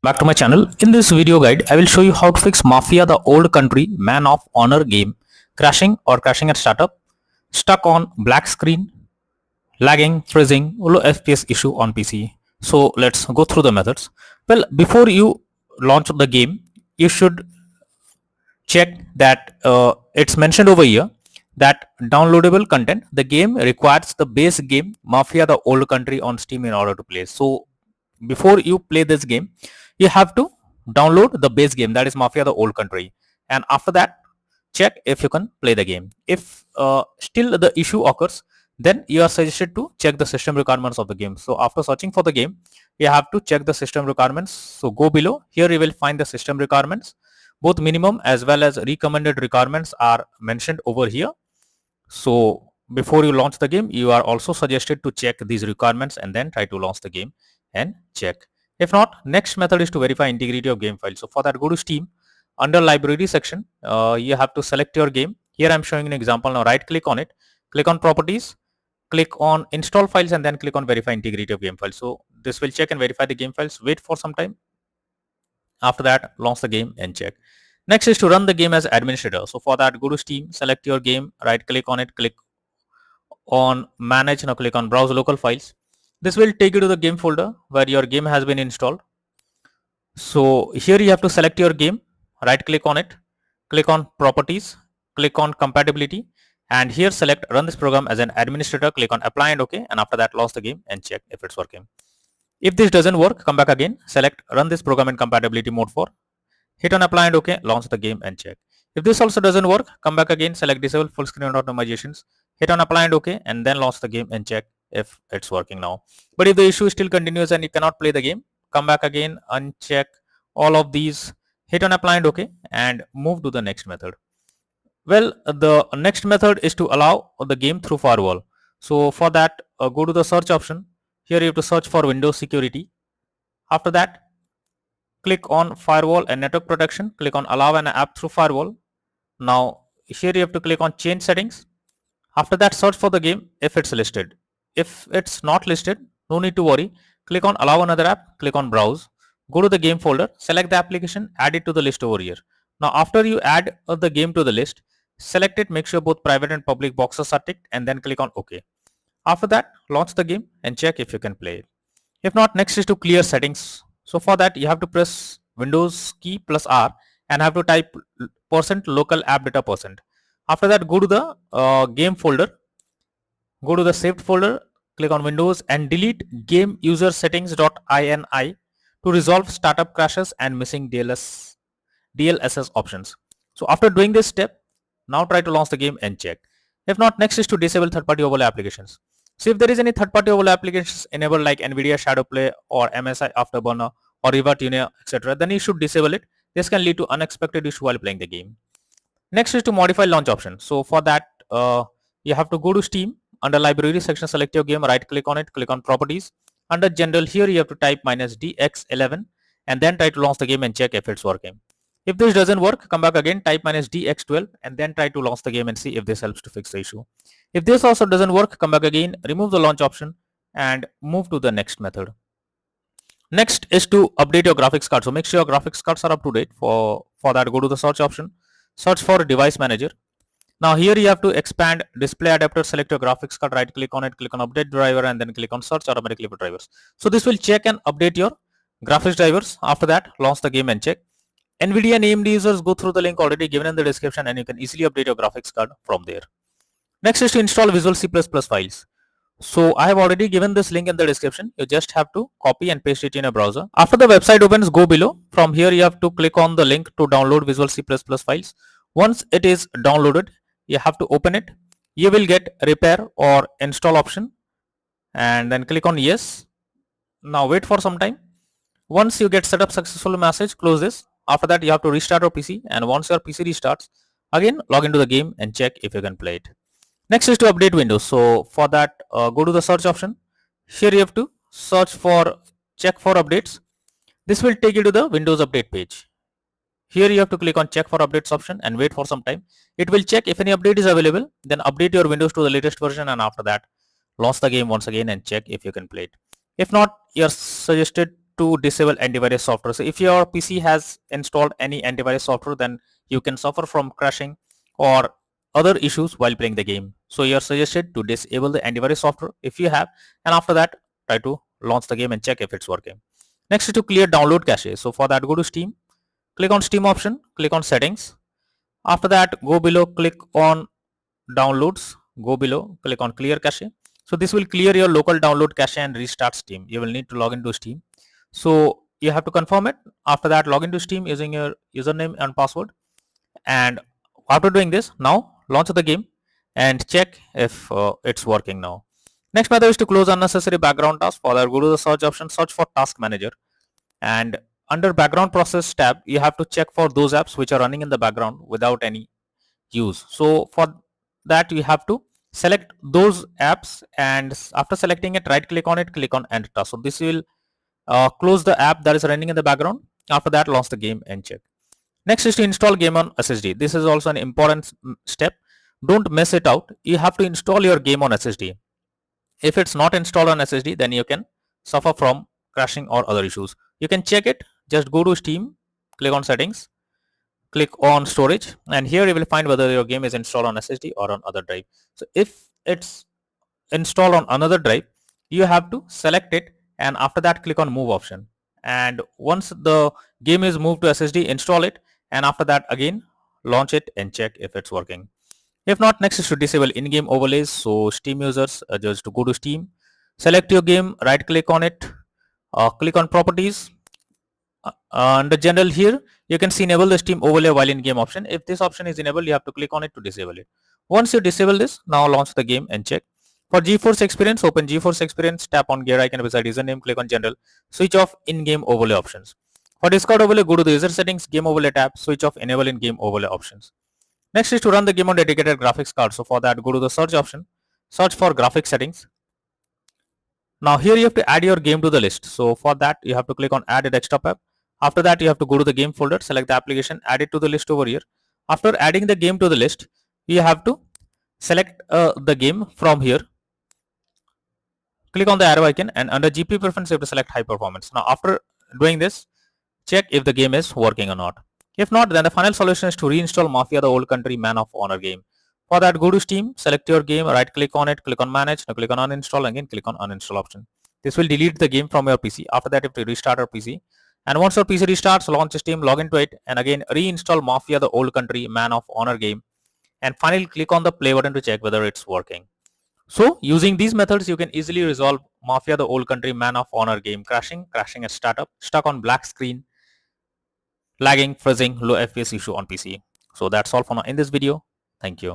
Back to my channel. In this video guide, I will show you how to fix Mafia the Old Country Man of Honor game crashing or crashing at startup, stuck on black screen, lagging, freezing, low FPS issue on PC. So let's go through the methods. Well, before you launch the game, you should check that it's mentioned over here that downloadable content. The game requires the base game Mafia the Old Country on Steam in order to play. So before you play this game, you have to download the base game, that is Mafia the Old Country, and after that check if you can play the game. If still the issue occurs, then you are suggested to check the system requirements of the game. So after searching for the game, you have to check the system requirements. So go below, here you will find the system requirements. Both minimum as well as recommended requirements are mentioned over here. So before you launch the game, you are also suggested to check these requirements and then try to launch the game and check. If not, next method is to verify integrity of game file. So for that, go to Steam. Under library section, you have to select your game. Here I'm showing an example. Now right click on it, click on properties, click on install files, and then click on verify integrity of game file. So this will check and verify the game files. Wait for some time. After that, launch the game and check. Next is to run the game as administrator. So for that, go to Steam, select your game, right click on it, click on manage. Now click on browse local files. This will take you to the game folder where your game has been installed. So here you have to select your game, right click on it, click on properties, click on compatibility, and here select run this program as an administrator, click on apply and OK, and after that launch the game and check if it's working. If this doesn't work, come back again, select run this program in compatibility mode 4, hit on apply and OK, launch the game and check. If this also doesn't work, come back again, select disable full screen optimizations, hit on apply and OK, and then launch the game and check if it's working now. But if the issue still continues and you cannot play the game, come back again, uncheck all of these, hit on apply and OK, and move to the next method. Well, the next method is to allow the game through firewall. So for that, go to the search option. Here you have to search for Windows security. After that, click on firewall and network protection, click on allow an app through firewall. Now here you have to click on change settings. After that, search for the game if it's listed. If it's not listed, no need to worry. Click on allow another app, click on browse, go to the game folder, select the application, add it to the list over here. Now after you add the game to the list, select it, make sure both private and public boxes are ticked, and then click on OK. After that, launch the game and check if you can play it. If not, next is to clear settings. So for that, you have to press Windows key plus R and have to type %local app data %. After that, go to the game folder, go to the saved folder, click on Windows and delete game user settings.ini to resolve startup crashes and missing DLSS options. So after doing this step, now try to launch the game and check. If not, next is to disable third-party overlay applications. So if there is any third-party overlay applications enabled like NVIDIA Shadowplay or MSI Afterburner or Riva Tuner, etc., then you should disable it. This can lead to unexpected issue while playing the game. Next is to modify launch option. So for that, you have to go to Steam. Under library section, select your game, right click on it, click on properties. Under general, here you have to type -DX11 and then try to launch the game and check if it's working. If this doesn't work, come back again, type -DX12 and then try to launch the game and see if this helps to fix the issue. If this also doesn't work, come back again, remove the launch option and move to the next method. Next is to update your graphics card. So make sure your graphics cards are up to date. For that, go to the search option, search for device manager. Now here you have to expand display adapter, select your graphics card, right click on it, click on update driver and then click on search automatically for drivers. So this will check and update your graphics drivers. After that, launch the game and check. NVIDIA and AMD users, go through the link already given in the description and you can easily update your graphics card from there. Next is to install Visual C++ files. So I have already given this link in the description. You just have to copy and paste it in a browser. After the website opens, go below. From here you have to click on the link to download Visual C++ files. Once it is downloaded, you have to open it. You will get repair or install option and then click on yes. Now wait for some time. Once you get set up successful message, close this. After that, you have to restart your PC, and once your PC restarts, again log into the game and check if you can play it. Next is to update Windows. So for that, go to the search option. Here you have to search for check for updates. This will take you to the Windows update page. Here you have to click on check for updates option and wait for some time. It will check if any update is available, then update your Windows to the latest version, and after that launch the game once again and check if you can play it. If not, you are suggested to disable antivirus software. So if your PC has installed any antivirus software, then you can suffer from crashing or other issues while playing the game. So you are suggested to disable the antivirus software if you have, and after that try to launch the game and check if it's working. Next is to clear download cache. So for that, go to Steam, click on Steam option, click on settings. After that, go below, click on downloads, go below, click on clear cache. So this will clear your local download cache and restart Steam. You will need to log into Steam. So you have to confirm it. After that, log into Steam using your username and password. And after doing this, now launch the game and check if it's working now. Next method is to close unnecessary background tasks. For that, go to the search option, search for task manager, and under background process tab, you have to check for those apps which are running in the background without any use. So for that, you have to select those apps, and after selecting it, right click on it, click on end task. So this will close the app that is running in the background. After that, launch the game and check. Next is to install game on SSD. This is also an important step. Don't mess it out. You have to install your game on SSD. If it's not installed on SSD, then you can suffer from crashing or other issues. You can check it. Just go to Steam, click on settings, click on storage, and here you will find whether your game is installed on SSD or on other drive. So if it's installed on another drive, you have to select it, and after that click on move option. And once the game is moved to SSD, install it, and after that again launch it and check if it's working. If not, next is to disable in-game overlays. So Steam users, just to go to Steam, select your game, right click on it, click on properties. Under general here, you can see enable the Steam overlay while in game option. If this option is enabled, you have to click on it to disable it. Once you disable this, now launch the game and check. For GeForce Experience, open GeForce Experience, tap on gear icon beside username, click on general, switch off in-game overlay options. For Discord overlay, go to the user settings, game overlay tab, switch off enable in-game overlay options. Next is to run the game on dedicated graphics card. So for that, go to the search option, search for graphics settings. Now here you have to add your game to the list. So for that, you have to click on add a desktop app. After that, you have to go to the game folder, select the application, add it to the list over here. After adding the game to the list, you have to select the game from here. Click on the arrow icon, and under GPU preference, you have to select high performance. Now after doing this, check if the game is working or not. If not, then the final solution is to reinstall Mafia the Old Country Man of Honor game. For that, go to Steam, select your game, right click on it, click on manage, now click on uninstall, again click on uninstall option. This will delete the game from your PC. After that, you have to restart your PC. And once your PC restarts, launch Steam, log into it, and again reinstall Mafia the Old Country Man of Honor game. And finally, click on the play button to check whether it's working. So using these methods, you can easily resolve Mafia the Old Country Man of Honor game crashing at startup, stuck on black screen, lagging, freezing, low FPS issue on PC. So that's all for now in this video. Thank you.